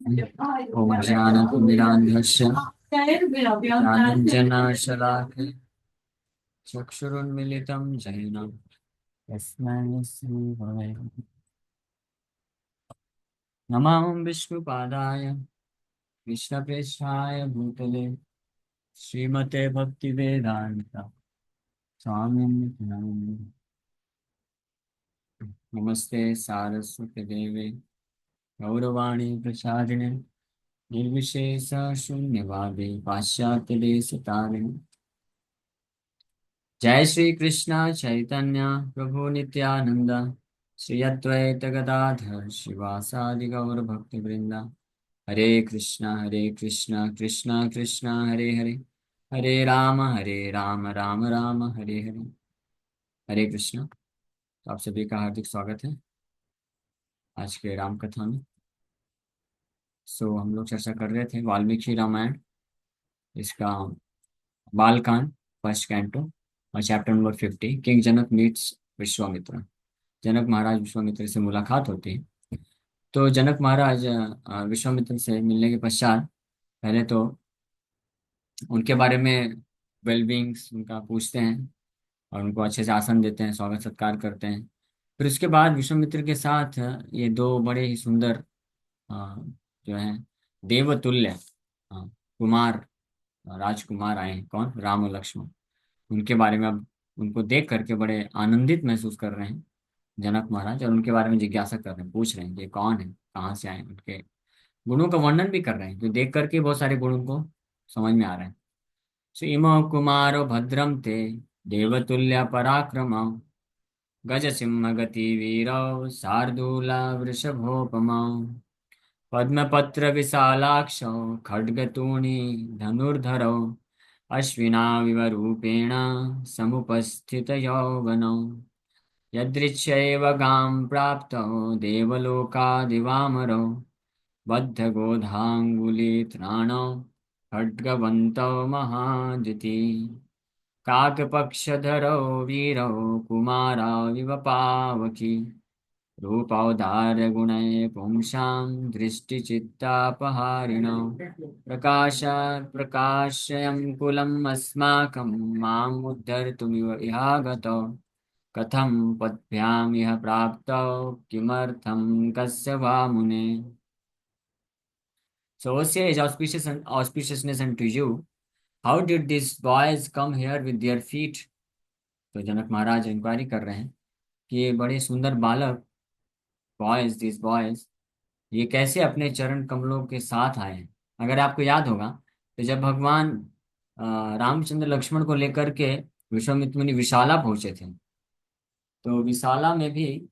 ॐ ज्ञानतिमिरान्धस्य ज्ञानाञ्जनशलाकया चक्षुरुन्मिलितं येन तस्मै श्रीगुरवे नमः। विष्णुपादाय कृष्णप्रेष्ठाय भूतले श्रीमते भक्तिवेदान्त स्वामिने नमः। नमस्ते सारस्वती देवे गौरवाणी प्रसादिने निर्विशेष शून्यवादी पाश्चात्यदेशतारिणे। जय श्री कृष्ण चैतन्य प्रभु नित्यानंद श्री अद्वैत गदाधर शिवासादि गौर भक्ति वृंदा। हरे कृष्णा कृष्णा कृष्णा हरे हरे, हरे राम राम राम हरे हरे। हरे कृष्णा। तो आप सभी का हार्दिक स्वागत है आज के राम कथा में। हम लोग चर्चा कर रहे थे वाल्मीकि रामायण, इसका बालकांड, फर्स्ट कैंटो और चैप्टर नंबर 50, किंग जनक मीट्स विश्वामित्र। जनक महाराज विश्वामित्र से मुलाकात होती है। तो जनक महाराज विश्वामित्र से मिलने के पश्चात पहले तो उनके बारे में वेलबींग्स उनका पूछते हैं और उनको अच्छे से आसन देते हैं, स्वागत सत्कार करते हैं। फिर उसके बाद विश्वामित्र के साथ ये दो बड़े ही सुंदर अ, जो हैं देवतुल्य कुमार, राजकुमार आए हैं। कौन? राम और लक्ष्मण। उनके बारे में अब उनको देख करके बड़े आनंदित महसूस कर रहे हैं जनक महाराज, और उनके बारे में जिज्ञासा कर रहे हैं, पूछ रहे हैं कि ये कौन है, कहाँ से आए हैं। उनके गुणों का वर्णन भी कर रहे हैं, तो देख करके बहुत सारे गुण उनको समझ में आ रहे हैं। श्रीमो कुमारो भद्रम ते देवतुल्य पराक्रम गज सिंह गति वीरौ शार्दूला वृषभोपमा पद्मपत्र विशालाक्षौ खड्गतूणी धनुर्धरौ अश्विनाविव रूपेण समुपस्थित यौवनौ यदृच्छैव गां प्राप्तौ देवलोकादिवामरौ बद्धगोधाङ्गुलित्राणौ खड्गवन्तौ महादिति काकपक्षधरौ वीरौ कुमाराविव पावकी रूपौदार्यगुणैः पुंसां दृष्टिचित्तापहारिणौ प्रकाशयं कुलम् अस्माकं माम् उद्धर्तुमिव इहागतौ कथं पद्भ्याम् इह प्राप्तौ किमर्थं कस्य वा मुने। So says auspiciousness unto you. How did these boys come here with their feet? तो जनक महाराज इंक्वायरी कर रहे हैं कि ये बड़े सुंदर बालक, बॉयज, दिस बॉयज, ये कैसे अपने चरण कमलों के साथ आए हैं। अगर आपको याद होगा तो जब भगवान रामचंद्र लक्ष्मण को लेकर के विश्वामित्र मुनि विशाला पहुंचे थे, तो विशाला में भी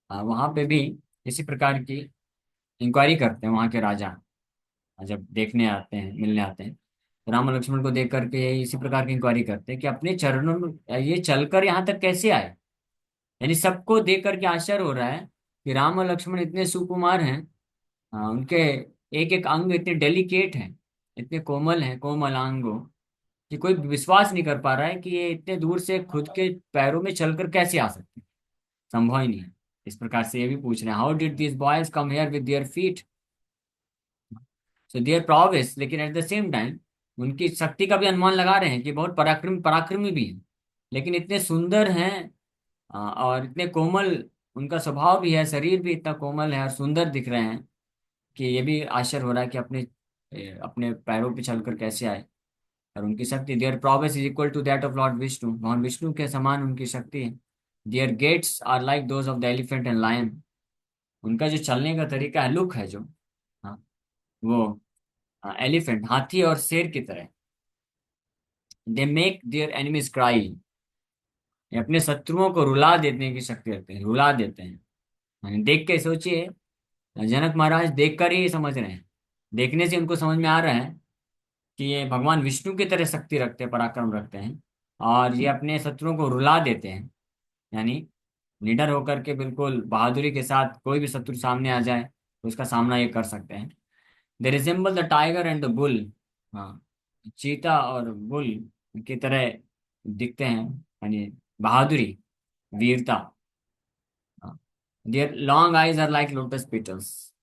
वहां पे भी इसी प्रकार की इंक्वायरी करते हैं वहां के राजा। जब देखने आते हैं, मिलने आते हैं, तो राम और लक्ष्मण को देख करके ये इसी प्रकार की इंक्वायरी करते हैं कि अपने चरणों में ये चलकर यहाँ तक कैसे आए। यानी सबको देख करके आश्चर्य हो रहा है कि राम और लक्ष्मण इतने सुकुमार हैं। उनके एक एक अंग इतने डेलिकेट हैं, इतने कोमल हैं, कोमलांगो, कि कोई विश्वास नहीं कर पा रहा है कि ये इतने दूर से खुद के पैरों में चलकर कैसे आ सकते हैं। संभव ही नहीं है। इस प्रकार से ये भी पूछ रहे हैं, how did this boys come here with their feet. So their prowess, लेकिन एट द सेम टाइम उनकी शक्ति का भी अनुमान लगा रहे हैं कि बहुत पराक्रमी भी हैं, लेकिन इतने सुंदर हैं और इतने कोमल उनका स्वभाव भी है, शरीर भी इतना कोमल है और सुंदर दिख रहे हैं कि ये भी आश्चर्य हो रहा है कि अपने पैरों पे चलकर कैसे आए। और उनकी शक्ति, their prowess is equal to that of lord Vishnu, भगवान विष्णु के समान उनकी शक्ति है। Their gaits are like those of the elephant and lion, उनका जो चलने का तरीका है, लुक है जो, हाँ, वो एलिफेंट, हाथी और शेर की तरह। They make their enemies cry, ये अपने शत्रुओं को रुला देने की शक्ति रखते हैं, रुला देते हैं। यानी देख के सोचिए, जनक महाराज देखकर ही समझ रहे हैं, देखने से उनको समझ में आ रहा है कि ये भगवान विष्णु की तरह शक्ति रखते हैं, पराक्रम रखते हैं, और ये अपने शत्रुओं को रुला देते हैं। यानी निडर होकर के बिल्कुल बहादुरी के साथ कोई भी शत्रु सामने आ जाए तो उसका सामना ये कर सकते हैं। They resemble the tiger and the bull, हाँ, चीता और बुल की तरह दिखते हैं, यानी बहादुरी, वीरता। Their long eyes are like lotus petals,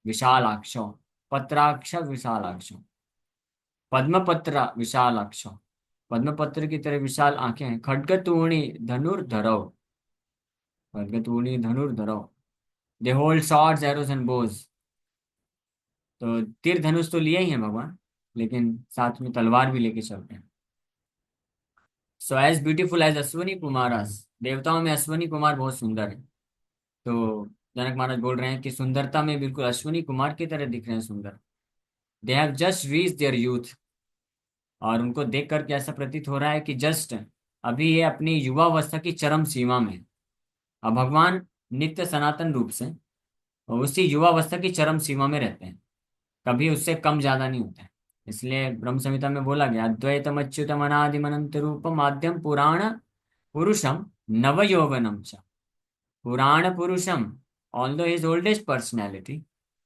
विशाल आंखों, पत्राक्ष विशालाक्ष, पद्मपत्र विशालाक्ष, पद्मपत्र की तरह विशाल आंखें हैं। खड्गतूणी धनुर्धरौ, खड्गतूणी धनुर्धरौ, they hold swords, arrows and bows। तो तीर धनुष तो लिए ही हैं भगवान, लेकिन साथ में तलवार भी लेके चलते हैं। So as beautiful as Ashwini Kumaras, देवताओं में अश्वनी कुमार बहुत सुंदर है। तो जनक महाराज बोल रहे हैं कि सुंदरता में बिल्कुल अश्वनी कुमार की तरह दिख रहे हैं सुंदर। They have just reach their youth, और उनको देख करके ऐसा प्रतीत हो रहा है कि जस्ट अभी ये अपनी युवावस्था की चरम सीमा में है। अब भगवान नित्य सनातन रूप से उसी युवावस्था की चरम सीमा में रहते हैं, कभी उससे कम ज्यादा नहीं होते हैं। इसलिए ब्रह्म संहिता में बोला गया, अद्वैतम अच्युतम अनादिम अनंत रूपम आद्यम पुराण पुरुषम नव यौवनम च। पुराण पुरुषम, ऑल्दो हिज ओल्डेस्ट पर्सनैलिटी,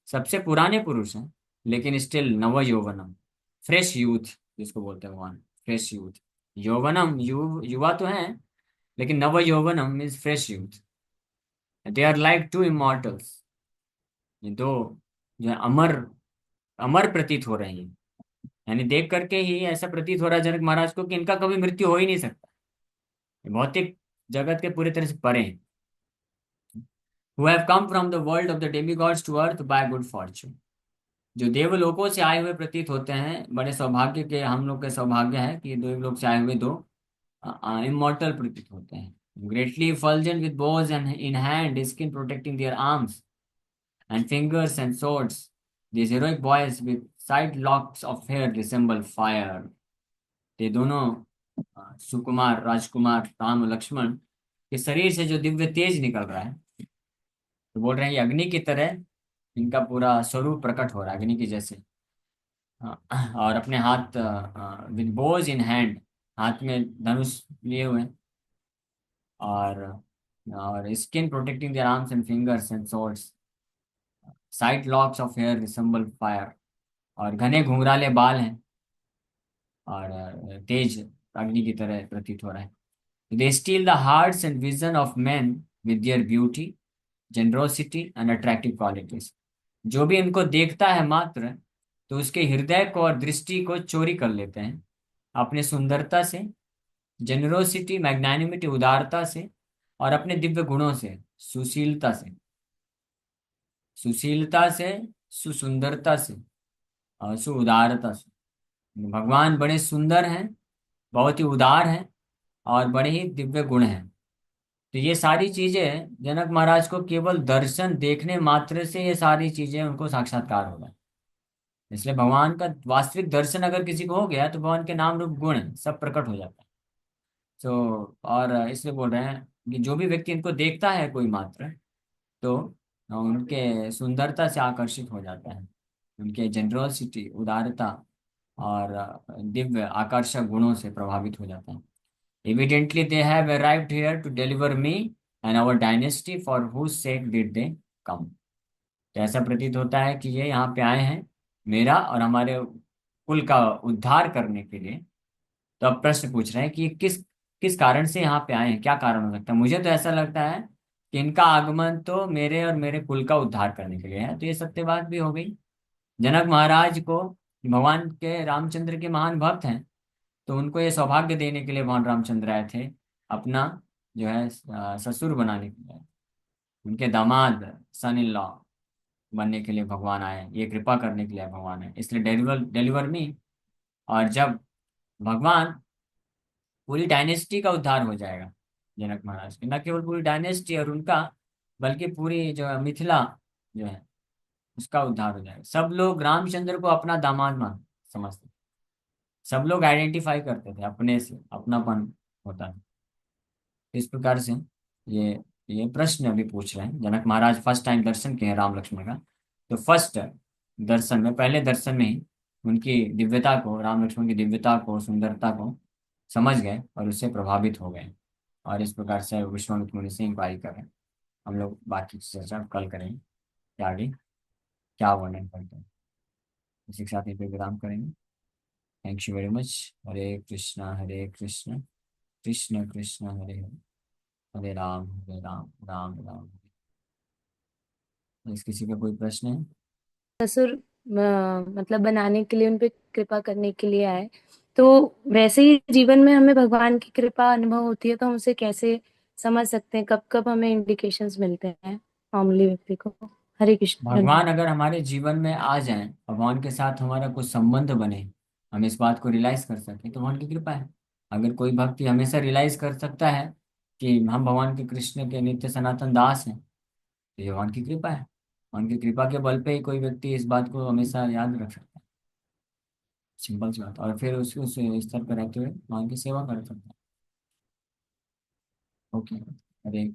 सबसे पुराने पुरुष हैं, लेकिन स्टिल नव यौवनम, फ्रेश यूथ जिसको बोलते हैं भगवान, फ्रेश यूथ। यौवनम युवा तो है, लेकिन नव यौवनम means fresh youth. They are like two immortals, ये दो जो है अमर, अमर प्रतीत हो रहे हैं। यानी देख करके ही ऐसा प्रतीत हो रहा है जनक महाराज को कि इनका कभी मृत्यु हो ही नहीं सकता। ये भौतिक जगत के पूरी तरह से परे हैं। who have come from the world of the demigods to earth by good fortune, जो देवलोकों से आए हुए प्रतीत होते हैं। बड़े सौभाग्य के, हम लोग के सौभाग्य है कि देवलोक से आए हुए दो इमोर्टल प्रतीत होते हैं। Greatly fulgent with bows and in hand skin protecting their arms and fingers and swords, these heroic boys with side locks of hair resemble fire। ये दोनों सुकुमार राजकुमार राम और लक्ष्मण के शरीर से जो दिव्य तेज निकल रहा है, तो बोल रहे हैं ये अग्नि की तरह इनका पूरा स्वरूप प्रकट हो रहा है, अग्नि की जैसे। और अपने हाथ विद बोज इन हैंड, हाथ में धनुष लिए हुए हैं। और skin protecting their arms and fingers and swords, side locks of hair resemble fire, और घने घुंघराले बाल हैं, और तेज अग्नि की तरह प्रतीत हो रहा है। They steal the hearts and vision of man with their beauty, generosity and attractive qualities. जो भी इनको देखता है मात्र, तो उसके हृदय को और दृष्टि को चोरी कर लेते हैं अपने सुंदरता से, जेनरोसिटी मैग्नानिमिटी उदारता से, और अपने दिव्य गुणों से, सुशीलता से, सुशीलता से, सुसुंदरता से, और सुउदारता से। भगवान बड़े सुंदर हैं, बहुत ही उदार हैं, और बड़े ही दिव्य गुण हैं। तो ये सारी चीजें जनक महाराज को केवल दर्शन देखने मात्र से ये सारी चीजें उनको साक्षात्कार हो गए। इसलिए भगवान का वास्तविक दर्शन अगर किसी को हो गया, तो भगवान के नाम रूप गुण सब प्रकट हो जाता है। तो और इसलिए बोल रहे हैं कि जो भी व्यक्ति इनको देखता है कोई मात्र, तो उनके सुंदरता से आकर्षित हो जाता है, उनके जेनरोसिटी उदारता और दिव्य आकर्षक गुणों से प्रभावित हो जाता है। Evidently they have arrived here to deliver me and our dynasty, for whose sake did they come. तो ऐसा प्रतीत होता है कि ये यहाँ पे आए हैं मेरा और हमारे कुल का उद्धार करने के लिए। तो अब प्रश्न पूछ रहे हैं कि ये किस किस कारण से यहाँ पे आए हैं, क्या कारण हो सकता है। मुझे तो ऐसा लगता है कि इनका आगमन तो मेरे और मेरे कुल का उद्धार करने के लिए है। तो ये सत्य बात भी हो गई। जनक महाराज को भगवान के रामचंद्र के महान भक्त हैं, तो उनको ये सौभाग्य देने के लिए भगवान रामचंद्र आए थे, अपना जो है ससुर बनाने के लिए, उनके दामाद सन इन लॉ बनने के लिए भगवान आए, ये कृपा करने के लिए भगवान है। इसलिए डिलीवर डिलीवर मी। और जब भगवान, पूरी डायनेस्टी का उद्धार हो जाएगा जनक महाराज की, न केवल पूरी डायनेस्टी और उनका, बल्कि पूरी जो है मिथिला जो है उसका उद्धार हो जाएगा। सब लोग रामचंद्र को अपना दामाद मान समझते, सब लोग आइडेंटिफाई करते थे, अपने से अपनापन होता है। इस प्रकार से ये ये प्रश्न अभी पूछ रहे हैं। जनक महाराज फर्स्ट टाइम दर्शन किए हैं राम लक्ष्मण का, तो फर्स्ट दर्शन में, पहले दर्शन में ही उनकी दिव्यता को, राम लक्ष्मण की दिव्यता को, सुंदरता को समझ गए और उससे प्रभावित हो गए। और इस प्रकार से विश्वामित्र मुनि से इंक्वायरी कर रहे हैं। हम लोग बाकी की चर्चा कल करेंगे कि आगे क्या वर्णन करते हैं। इसी के साथ ये पे विराम करेंगे। Thank you very much. Hare Krishna Hare Krishna, Krishna Krishna Hare Hare, Hare Ram Ram Ram. इस किसी का कोई प्रश्न है? ससुर मतलब बनाने के लिए, उन पे कृपा करने के लिए आए। तो वैसे ही जीवन में हमें भगवान की कृपा अनुभव होती है, तो हम उसे कैसे समझ सकते हैं, कब कब हमें इंडिकेशंस मिलते हैं मामूली व्यक्ति को। हरे कृष्ण भगवान धन्यवाद। अगर हमारे जीवन में आ जाएं, भगवान के साथ हमारा कुछ संबंध बने, हम इस बात को रियलाइज कर सकें, तो भगवान की कृपा है। अगर कोई भक्ति हमेशा रियलाइज कर सकता है कि हम भगवान के कृष्ण के नित्य सनातन दास हैं, तो ये भगवान की कृपा है। भगवान की कृपा के बल पे ही कोई व्यक्ति इस बात को हमेशा याद रख सकता है। सिंपल सी बात, और फिर उस स्तर पर रहते हुए भगवान की सेवा कर सकता है। ओके। हरे कृष्ण।